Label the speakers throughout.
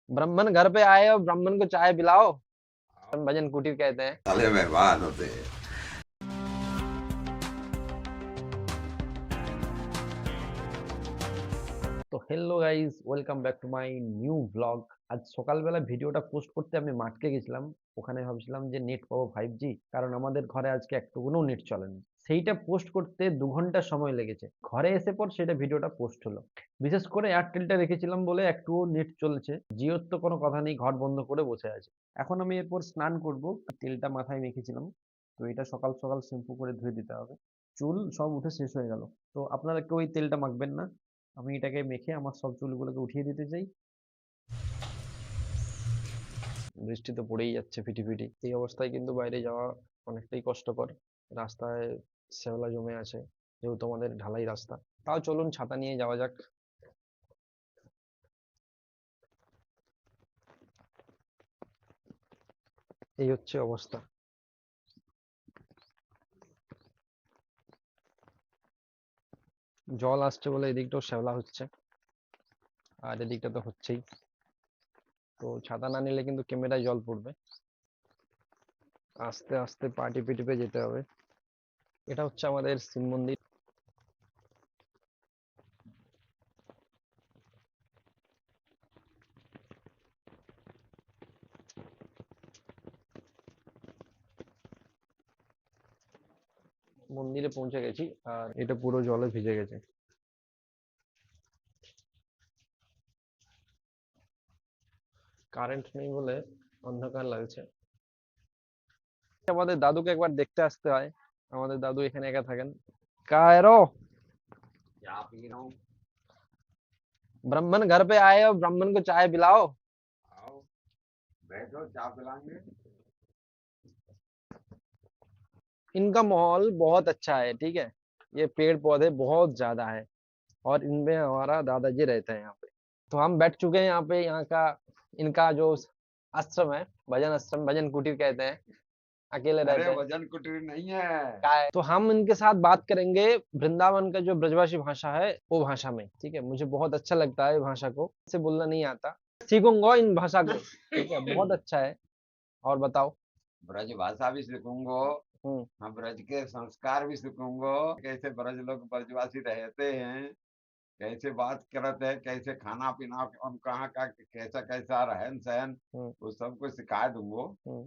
Speaker 1: ब्राह्मण घर पे आए और ब्राह्मण को चाय पिलाओ। हम भजन कुटीर कहते हैं।
Speaker 2: साले मेहमान होते हैं।
Speaker 1: তো hello guys, welcome back to my new blog. আজ সকালবেলা ভিডিওটা পোস্ট করতে আমি মাঠকে গেছিলাম। ওখানে ভাবছিলাম যে নেট পাবো 5G, কারণ আমাদের ঘরে আজকে একটুকুও নেট চলেনি। সেইটা পোস্ট করতে 2 ঘন্টা সময় লেগেছে। ঘরে এসে পর সেটা ভিডিওটা পোস্ট হলো। বিশেষ করে এয়ারটেলটা রেখেছিলাম বলে একটুও নেট চলছে। জিওর তো কোনো কথা নেই, ঘর বন্ধ করে বসে আছে। এখন আমি এরপর স্নান করব। তেলটা মাথায় মেখেছিলাম, তো এটা সকাল সকাল শ্যাম্পু করে ধুয়ে দিতে হবে। চুল সব উঠে শেষ হয়ে গেল। তো আপনারা কেউ ওই তেলটা মাখবেন না। আমি এটাকে মেখে আমার সব চুলগুলোকে উঠিয়ে দিতে চাই। বৃষ্টি তো পড়েই যাচ্ছে ফিটিফিটি। এই অবস্থায় কিন্তু বাইরে যাওয়া অনেকটাই কষ্টকর। রাস্তায় শ্যাওলা জমে আছে, যেহেতু আমাদের ঢালাই রাস্তা। তাও চলুন ছাতা নিয়ে যাওয়া যাক। এই হচ্ছে অবস্থা। জল আসছে বলে এদিকটাও শ্যাওলা হচ্ছে, আর এদিকটা তো হচ্ছেই। তো ছাতা না নিলে কিন্তু ক্যামেরায় জল পড়বে। আস্তে আস্তে পা টিপে টিপে যেতে হবে। এটা হচ্ছে আমাদের শিব মন্দির। মন্দিরে পৌঁছে গেছি, আর এটা পুরো জলে ভিজে গেছে। কারেন্ট নেই বলে অন্ধকার লাগছে। আমাদের দাদুকে একবার দেখতে আসতে হয়। আমাদের দাদু এখানে একা থাকেন। कायरो
Speaker 2: क्या पी रहा हूँ?
Speaker 1: ब्राह्मण घर पे आए और ब्राह्मण को चाय पिलाओ।
Speaker 2: आओ बैठो, चाय पिलाएंगे।
Speaker 1: इनका माहौल बहुत अच्छा है, ठीक है। ये पेड़ पौधे बहुत ज्यादा है, और इनमें हमारा दादाजी रहते हैं यहाँ पे। तो हम बैठ चुके हैं यहाँ पे। यहाँ का इनका जो आश्रम है, भजन आश्रम, भजन कुटीर कहते हैं। अकेले
Speaker 2: अरे
Speaker 1: रहते हैं।
Speaker 2: वजन कुटीर नहीं है।
Speaker 1: का है तो हम इनके साथ बात करेंगे वृंदावन का जो ब्रजभाषी भाषा है, वो भाषा में। ठीक है, मुझे बहुत अच्छा लगता है भाषा को, इसे बोलना नहीं आता। सीखूंगा इन भाषा को, ठीक है, बहुत अच्छा है। और बताओ।
Speaker 2: ब्रज भाषा भी सीखूंगो।
Speaker 1: हम्म।
Speaker 2: हम ब्रज के संस्कार भी सीखूंगो, कैसे ब्रज लोग ब्रजवासी रहते हैं, कैसे बात करते हैं, कैसे खाना पीना और कहाँ का कैसा कैसा रहन सहन,
Speaker 1: हम्म।
Speaker 2: वो सब कुछ सिखा दूंगो।
Speaker 1: हम्म।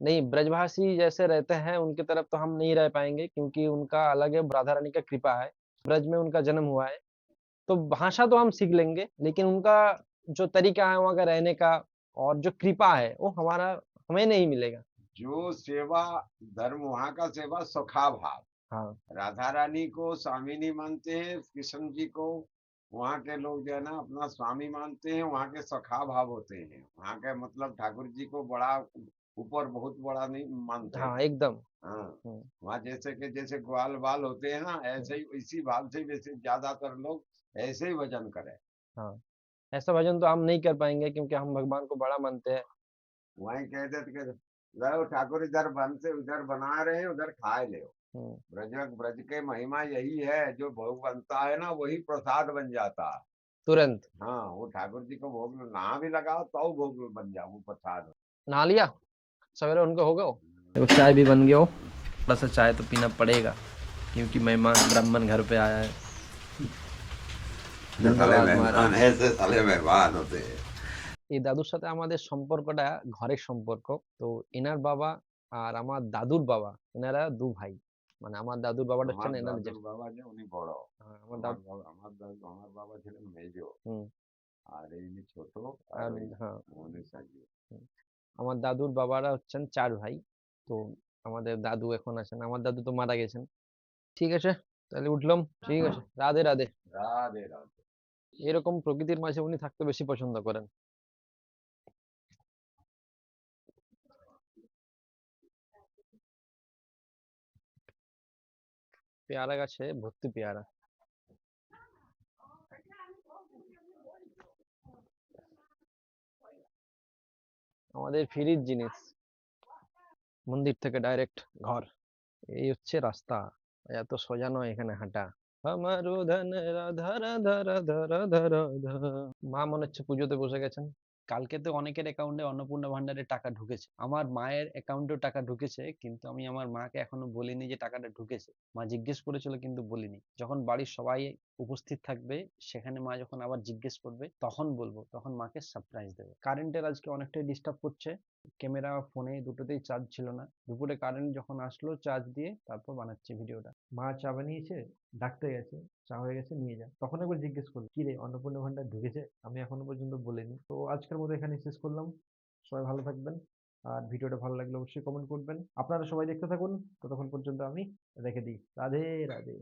Speaker 1: नहीं, ब्रजभाषी जैसे रहते हैं उनकी तरफ तो हम नहीं रह पाएंगे, क्योंकि उनका अलग है, राधा रानी का कृपा है। ब्रज में उनका जन्म हुआ है। तो भाषा तो हम सीख लेंगे, लेकिन उनका जो तरीका है वहाँ का रहने का, और जो कृपा है, वो हमारा हमें नहीं मिलेगा।
Speaker 2: जो सेवा धर्म, वहाँ का सेवा सखा भाव।
Speaker 1: हाँ।
Speaker 2: राधा रानी को स्वामिनी मानते हैं, कृष्ण जी को वहाँ के लोग जो है ना अपना स्वामी मानते हैं, वहाँ के सखा भाव होते हैं। वहाँ के मतलब ठाकुर जी को बड़ा ऊपर बहुत बड़ा नहीं मानते
Speaker 1: हाँ,
Speaker 2: हैं।
Speaker 1: एकदम।
Speaker 2: हाँ,
Speaker 1: हम्म।
Speaker 2: वहाँ जैसे कि जैसे ग्वाल बाल होते हैं ना, ऐसे ही इसी भाव से वैसे ज्यादातर लोग ऐसे ही भजन करें।
Speaker 1: हाँ, ऐसा भजन तो हम नहीं कर पाएंगे, क्योंकि हम भगवान को बड़ा मानते हैं।
Speaker 2: वहीं कहते थे कि लो ठाकुर इधर बन से उधर बना रहे हैं, उधर खाए ले।
Speaker 1: हम्म।
Speaker 2: ब्रज ब्रज के महिमा यही है, जो भोग बनता है ना वही प्रसाद बन जाता है।
Speaker 1: तुरंत।
Speaker 2: हाँ, वो ठाकुर जी को भोग ना भी लगाओ तो भोग बन जाओ, वो प्रसाद।
Speaker 1: नहा लिया सवेरे उनको हो गया हो? देखो, चाय भी बन गया हो। थोड़ा सा चाय तो पीना पड़ेगा, क्योंकि मेहमान ब्राह्मण घर पे आया है।
Speaker 2: साले
Speaker 1: धन्यवाद
Speaker 2: मेहमान
Speaker 1: महाराज।
Speaker 2: ऐसे साले मेहमान होते हैं।
Speaker 1: এই দাদুর সাথে আমাদের সম্পর্কটা ঘরের সম্পর্ক। তো এনার বাবা আর আমার দাদুর বাবা, এনারা দু ভাই। মানে আমার দাদুর বাবাটা হচ্ছেন
Speaker 2: আমার
Speaker 1: এনার
Speaker 2: দাদুর বাবা যে উনি বড়।
Speaker 1: আমার
Speaker 2: আমার
Speaker 1: দাদু।
Speaker 2: বাবা আমার বাবা ছিলেন মেজো,
Speaker 1: হুম।
Speaker 2: আর ইনি ছোট, আর
Speaker 1: আর
Speaker 2: ওই
Speaker 1: হ্যাঁ।
Speaker 2: উনি সাজি।
Speaker 1: হুম। আমার দাদুর বাবারা হচ্ছেন 4 ভাই। তো আমাদের দাদু এখন আছেন, আমার দাদু তো মারা গেছেন। ঠিক আছে, তাহলে উঠলাম। ঠিক আছে, রাধে রাধে।
Speaker 2: রাধে রাধে।
Speaker 1: এরকম প্রকৃতির মাঝে উনি থাকতে বেশি পছন্দ করেন। পেয়ারা গাছে ভর্তি পেয়ারা। আমাদের ফ্রির জিনিস। মন্দির থেকে ডাইরেক্ট ঘর। এই হচ্ছে রাস্তা। এত সোজা নয় এখানে হাঁটা। আমার ধন রাধা রাধা রাধা রাধা রাধা। মা মনে হচ্ছে পুজোতে বসে গেছেন। কালকে তো অনেকের অ্যাকাউন্টে অন্নপূর্ণা ভান্ডারের টাকা ঢুকেছে, আমার মায়ের অ্যাকাউন্টেও টাকা ঢুকেছে, কিন্তু আমি আমার মাকে এখনো বলিনি যে টাকাটা ঢুকেছে। মা জিজ্ঞেস করেছিল কিন্তু বলিনি। যখন বাড়ির সবাই উপস্থিত থাকবে, সেখানে মা যখন আবার জিজ্ঞেস করবে তখন বলবো, তখন মাকে সারপ্রাইজ দেবে। কারেন্টের আজকে অনেকটাই ডিস্টার্ব করছে, ক্যামেরা ফোনে দুটোতেই চার্জ ছিল না। দুপুরে কারেন্ট যখন আসলো চার্জ দিয়ে তারপর বানাচ্ছি ভিডিওটা। মা চা বানিয়েছে, ডাকতে গেছে, চা হয়ে গেছে নিয়ে যা। তখন একবার জিজ্ঞেস করলো, কি রে অন্নপূর্ণা ভান্ডার ঢুকেছে? আমি এখনো পর্যন্ত বলিনি। তো আজকের মতো এখানে শেষ করলাম। সবাই ভালো থাকবেন, আর ভিডিওটা ভালো লাগলে অবশ্যই কমেন্ট করবেন। আপনারা সবাই দেখতে থাকুন, ততক্ষণ পর্যন্ত আমি রেখে দিই। রাধে রাধে।